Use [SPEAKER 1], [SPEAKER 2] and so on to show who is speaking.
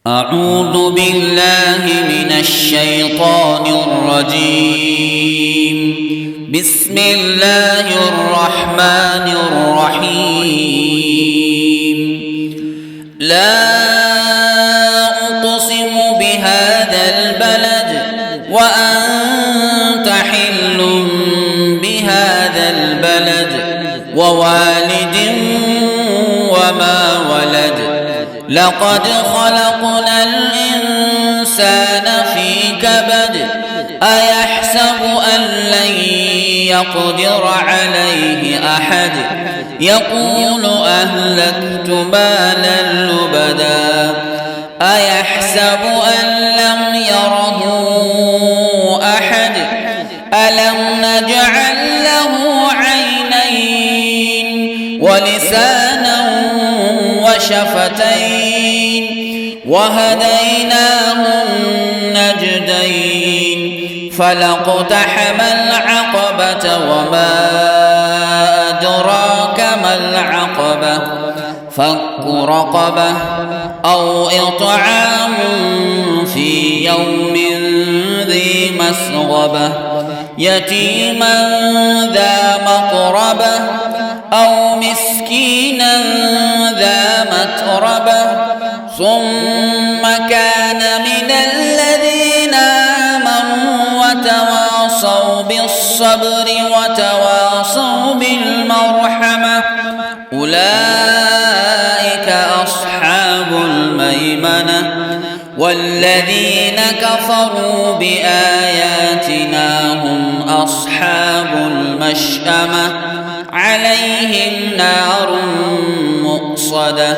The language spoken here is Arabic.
[SPEAKER 1] أعوذ بالله من الشيطان الرجيم. بسم الله الرحمن الرحيم. لا أقسم بهذا البلد وأنت حل بهذا البلد ووالد وما ولد. لقد خلقنا الإنسان في كبد. أيحسب أن لن يقدر عليه أحد. يقول أهلكت مالا لبدا. أيحسب أن لم يره أحد. ألم نجعل له عينين ولسانا وشفتين وهديناه النجدين. فلاقتحم العقبة وما أدراك ما العقبة. فك رقبة أو إطعام في يوم ذي مسغبة. يتيما ذا مقربة أو مسكينا ذا متربة. ثم كان من الذين آمنوا وتواصوا بالصبر وتواصوا بالمرحمة. أولئك أصحاب الميمنة. والذين كفروا بآياتنا هم أصحاب المشأمة. عليهم نار مؤصدة.